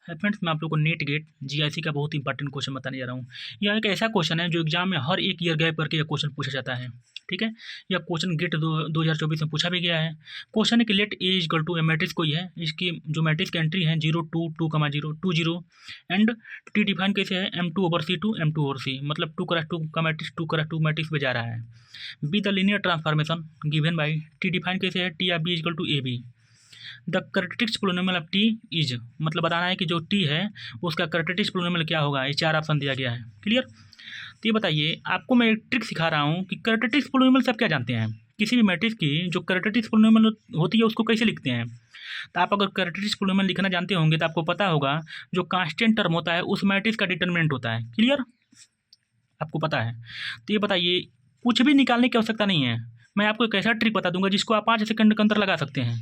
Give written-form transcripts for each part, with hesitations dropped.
है फ्रेंड्स, मैं आप लोग को नेट गेट जीआईसी का बहुत इंपॉर्टेंट क्वेश्चन बताने जा रहा हूँ। यह एक ऐसा क्वेश्चन है जो एग्जाम में हर एक ईयर गैप करके यह क्वेश्चन पूछा जाता है। ठीक है, यह क्वेश्चन गेट 2024 में पूछा भी गया है। क्वेश्चन है कि let A equal to A matrix कोई है, इसकी जो मैट्रिक्स की एंट्री है 0 2 2 0 2 0 एंड टी डिफाइन कैसे है M2/C2 M2/C, मतलब 2 का मैट्रिक्स 2 मैट्रिक्स में जा रहा है। B the linear transformation given by T define कैसे है T of B equal to A B. The characteristics polynomial of T is, मतलब बताना है कि जो टी है उसका कैरेक्टरिस्टिक्स पोलिनोमियल क्या होगा। ये 4 ऑप्शन दिया गया है। क्लियर। तो ये बताइए, आपको मैं एक ट्रिक सिखा रहा हूँ कि कैरेक्टरिस्टिक्स पोलिनोमियल सब क्या जानते हैं। किसी भी मैट्रिक्स की जो कैरेक्टरिस्टिक्स पोलिनोमियल होती है उसको कैसे लिखते हैं। तो आप अगर कैरेक्टरिस्टिक्स पोलिनोमियल लिखना जानते होंगे तो आपको पता होगा जो कांस्टेंट टर्म होता है उस मैट्रिक्स का डिटरमिनेंट होता है। क्लियर, आपको पता है। तो ये बताइए, कुछ भी निकालने की आवश्यकता नहीं है। मैं आपको एक ऐसा ट्रिक बता दूंगा जिसको आप 5 सेकंड के अंदर लगा सकते हैं।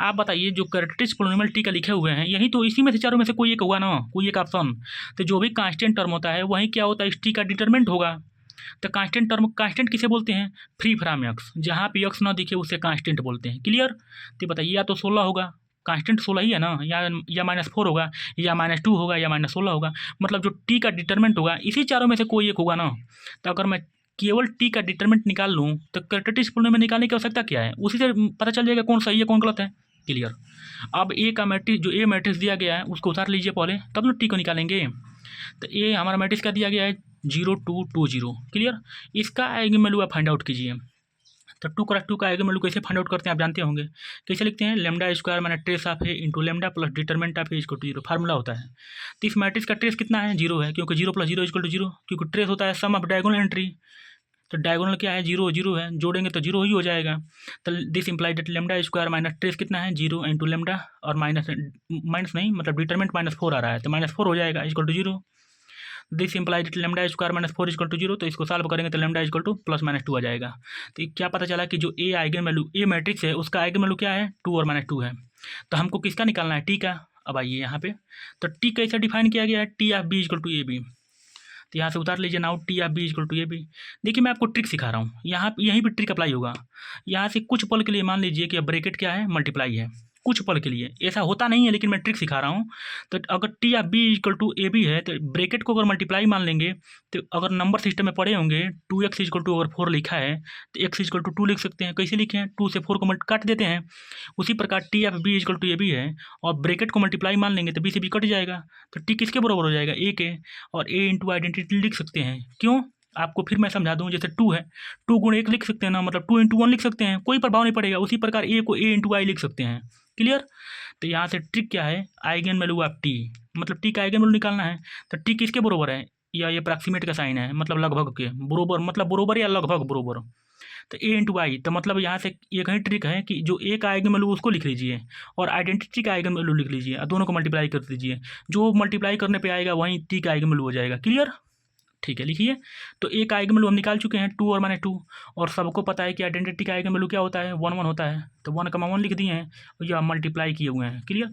आप बताइए, जो कैरेक्टरिस्टिक्स पोलिनोमियल टी का लिखे हुए हैं यही तो, इसी में से चारों में से कोई एक होगा ना, कोई एक ऑप्शन। तो जो भी कांस्टेंट टर्म होता है वही क्या होता है, इस टी का डिटरमिनेंट होगा। तो कांस्टेंट टर्म, कांस्टेंट किसे बोलते हैं, फ्री फ्रॉम एक्स, जहाँ पे एक्स ना दिखे उसे कांस्टेंट बोलते हैं। क्लियर। तो बताइए, या तो 16 होगा, कांस्टेंट 16 ही है ना, या -4 होगा, या -2 होगा, या -16 होगा। मतलब जो टी का डिटरमिनेंट होगा इसी चारों में से कोई एक होगा ना। तो अगर मैं केवल टी का डिटरमिनेंट निकाल लूँ तो कैरेक्टरिस्टिक्स पोलिनोमियल निकालने की आवश्यकता क्या है, उसी से पता चल जाएगा कौन सही है कौन गलत है। क्लियर। अब ए का मैट्रिक्स, जो ए मैट्रिक्स दिया गया है उसको उतार लीजिए पहले, तब ना टी को निकालेंगे। तो ए हमारा मैट्रिक्स का दिया गया है 0 2 2 0। क्लियर। इसका आइगन वैल्यू आप फाइंड आउट कीजिए। तो 2 का आइगन वैल्यू कैसे फाइंड आउट करते हैं आप जानते होंगे। कैसे लिखते हैं, lambda square minus trace of A into lambda plus determinant of A equal to 0, formula होता है। तो इस मैट्रिक्स का ट्रेस कितना है, 0 है, क्योंकि 0 + 0 इक्वल टू 0, क्योंकि ट्रेस होता है सम ऑफ डायगोनल एंट्री। तो डायगोनल क्या है, 0 0 है, जोड़ेंगे तो 0 ही हो जाएगा। तो this imply that lambda square minus trace कितना है 0 इंटू लेमडा, और माइनस नहीं, मतलब डिटरमिनेंट -4 आ रहा है तो -4 हो जाएगा equal to 0। This imply that lambda square -4 equal to 0। तो इसको सॉल्व करेंगे तो लेमडा इक्वल टू +-2 आ जाएगा। तो क्या पता चला कि जो ए आइगन वैल्यू, ए मैट्रिक्स है उसका आइगन वैल्यू क्या है, 2 और -2 है। तो हमको किसका निकालना है, टी का। अब आइए यहाँ पे, तो टी कैसे डिफाइन किया गया है, T of B equal to A B. तो यहाँ से उतार लीजिए, now T of B equal to A B. देखिए, मैं आपको ट्रिक सिखा रहा हूँ, यहाँ यहीं पर ट्रिक अप्लाई होगा। यहाँ से कुछ पल के लिए मान लीजिए कि ब्रैकेट क्या है, मल्टीप्लाई है, कुछ पल के लिए। ऐसा होता नहीं है लेकिन मैं ट्रिक सिखा रहा हूँ। तो अगर T of B equal to A B है तो ब्रैकेट को अगर मल्टीप्लाई मान लेंगे, तो अगर नंबर सिस्टम में पढ़े होंगे 2x इक्वल टू, अगर 4 लिखा है तो x इक्वल टू 2 लिख सकते हैं। कैसे लिखे हैं, 2 से 4 को काट देते हैं। उसी प्रकार T of B equal to A B है और ब्रैकेट को मल्टीप्लाई मान लेंगे तो बी से बी कट जाएगा। तो टी किसके बराबर हो जाएगा, ए के। और ए इंटू आइडेंटिटी लिख सकते हैं। क्यों, आपको फिर मैं समझा दूं। जैसे 2 है, 2 गुण 1 लिख सकते हैं ना, मतलब 2 इंटू 1 लिख सकते हैं, कोई प्रभाव नहीं पड़ेगा। उसी प्रकार ए को ए इंटू आई लिख सकते हैं। क्लियर। तो यहाँ से ट्रिक क्या है, आइगन वैल्यू ऑफ टी, मतलब टी का आइगन वैल्यू निकालना है। तो टी किसके बरोबर है, या ये अप्रॉक्सीमेट का साइन है, मतलब लगभग के बरोबर, मतलब बरोबर या लगभग बरोबर। तो ए इंटू आई, तो मतलब यहाँ से ये कहीं ट्रिक है कि जो ए का आइगन वैल्यू उसको लिख लीजिए और आइडेंटिटी का आइगन वैल्यू लिख लीजिए और दोनों को मल्टीप्लाई कर दीजिए। जो मल्टीप्लाई करने पे आएगा वहीं टी का आइगन वैल्यू हो जाएगा। क्लियर। ठीक है, लिखिए। तो ए का आइगन वैल्यू हम निकाल चुके हैं 2 और -2, और सबको पता है कि आइडेंटिटी का आइगन वैल्यू क्या होता है, 1 1 होता है। तो 1, 1 लिख दिए हैं और ये मल्टीप्लाई किए हुए हैं। क्लियर।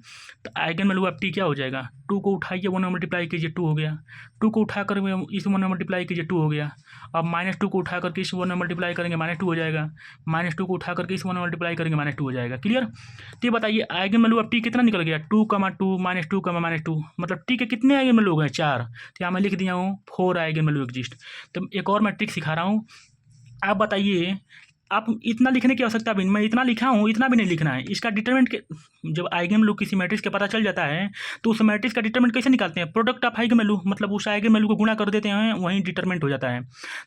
तो आइगन वैल्यू ऑफ टी क्या हो जाएगा, 2 को उठाइए 1 में मल्टीप्लाई कीजिए 2 हो गया। 2 को उठा कर इस 1 में मल्टीप्लाई कीजिए 2 हो गया। अब -2 को उठा करके इस 1 में मल्टीप्लाई करेंगे -2 हो जाएगा। -2 को उठा करके इस 1 में मल्टीप्लाई करेंगे -2 हो जाएगा। क्लियर। तो ये बताइए, आइगन वैल्यू ऑफ टी कितना निकल गया, 2, 2 -2, -2, मतलब टी के कितने आइगन वैल्यू हो गए, 4। तो यहाँ मैं लिख दिया हूँ 4 आइगन वैल्यू एग्जिस्ट। तो एक और मैं ट्रिक सिखा रहा हूँ। आप बताइए, आप इतना लिखने की आवश्यकता भी, मैं इतना लिखा हूँ, इतना भी नहीं लिखना है। इसका डिटरमिनेंट के, जब आइगन वैल्यू किसी मैट्रिक्स के पता चल जाता है तो उस मैट्रिक्स का डिटरमिनेंट कैसे निकालते हैं, प्रोडक्ट ऑफ आइगन वैल्यू, मतलब उस आइगन वैल्यू को गुणा कर देते हैं, वहीं डिटरमिनेंट हो जाता है।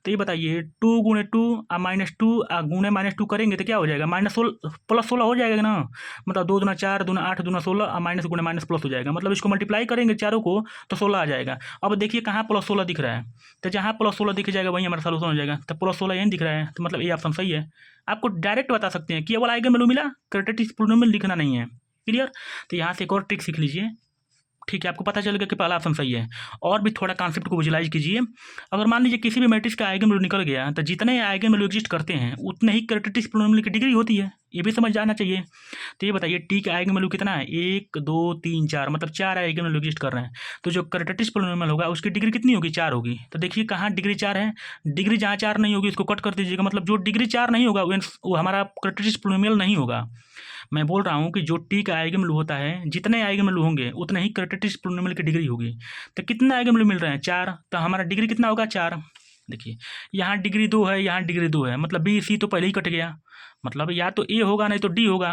तो ये बताइए, 2 × 2 -2 गुणे -2 करेंगे तो क्या हो जाएगा, +16 हो जाएगा ना, मतलब 2 दूना 4, दूना 8, दूना 16, माइनस गुणे माइनस प्लस हो जाएगा। मतलब इसको मल्टीप्लाई करेंगे चारों को तो 16 आ जाएगा। अब देखिए कहाँ +16 दिख रहा है, तो जहाँ +16 दिख जाएगा वहीं हमारा सोल्यूशन हो जाएगा। तो +16 यहीं दिख रहा है, तो मतलब ये ऑप्शन सही है। आपको डायरेक्ट बता सकते हैं, केवल आइगन वैल्यू मिला, कैरेक्टरिस्टिक्स पोलिनोमियल लिखना नहीं है। क्लियर। तो यहाँ से एक और ट्रिक सीख लीजिए। ठीक है, आपको पता चलेगा कि पहला ऑप्शन सही है। और भी थोड़ा कॉन्सेप्ट को विजुलाइज कीजिए। अगर मान लीजिए किसी भी मैट्रिक्स का आइगन वैल्यू निकल गया तो जितने आइगन वैल्यू एग्जिस्ट करते हैं उतने ही कैरेक्टरिस्टिक्स पोलिनोमियल की डिग्री होती है। ये भी समझ जाना चाहिए। तो ये बताइए टी का आइगन वैल्यू कितना है, 1 2 3 4, मतलब 4 आइगन वैल्यू एग्जिस्ट कर रहे हैं। तो जो क्वाड्रेटिक पोलिनोमियल होगा उसकी डिग्री कितनी होगी, 4 होगी। तो देखिए कहाँ डिग्री 4 है, डिग्री जहाँ 4 नहीं होगी उसको कट कर दीजिएगा, मतलब जो डिग्री 4 नहीं होगा वो हमारा क्वाड्रेटिक पोलिनोमियल नहीं होगा। मैं बोल रहा हूँ कि जो टी का आइगन वैल्यू होता है, जितने आइगन वैल्यू होंगे उतने ही क्वाड्रेटिक पोलिनोमियल की डिग्री होगी। तो कितने आइगन वैल्यू मिल रहे हैं, 4, तो हमारा डिग्री कितना होगा, 4। देखिए यहाँ डिग्री 2 है, यहाँ डिग्री 2 है, मतलब बी सी तो पहले ही कट गया, मतलब या तो ए होगा नहीं तो डी होगा।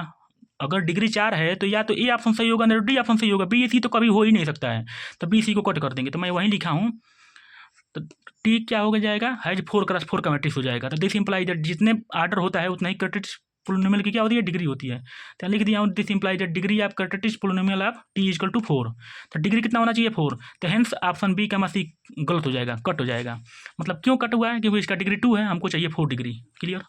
अगर डिग्री 4 है तो या तो ए ऑप्शन सही होगा नहीं तो डी ऑप्शन सही होगा, बी सी तो कभी हो ही नहीं सकता है। तो बी सी को कट कर देंगे, तो मैं वहीं लिखा हूँ। तो टी क्या हो जाएगा, हैज 4x4 का मैट्रिक्स हो जाएगा। तो दिस इंप्लाई दैट जितने आर्डर होता है उतना ही क्वाड्रेटिक पोलिनोमियल की क्या होती है, डिग्री होती है। तो लिख दिया हूँ this imply that degree of quadratic polynomial of T equal to 4। तो डिग्री कितना होना चाहिए, 4। तो हेंस ऑप्शन बी का सी गलत हो जाएगा, कट हो जाएगा। मतलब क्यों कट हुआ है, क्योंकि इसका डिग्री 2 है, हमको चाहिए 4 डिग्री। क्लियर।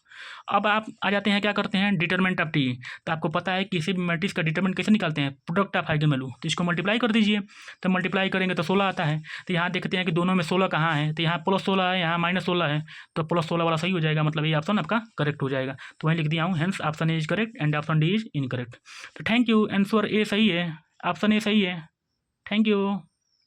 अब आप आ जाते हैं क्या करते हैं, डिटरमिनेंट ऑफ टी। तो आपको पता है किसी भी मैट्रिक्स का डिटरमिनेंट कैसे निकालते हैं, प्रोडक्ट ऑफ आइगन वैल्यू। तो इसको मल्टीप्लाई कर दीजिए, तो मल्टीप्लाई करेंगे तो 16 आता है। तो यहाँ देखते हैं कि दोनों में 16 कहाँ है, तो यहाँ +16 है, यहाँ -16 है, तो +16 वाला सही हो जाएगा, मतलब ये ऑप्शन आपका करेक्ट हो जाएगा। तो वहीं लिख दिया हूँ, hence option A is correct and option D is incorrect. तो थैंक यू, आंसर ए सही है, ऑप्शन ए सही है। Thank you.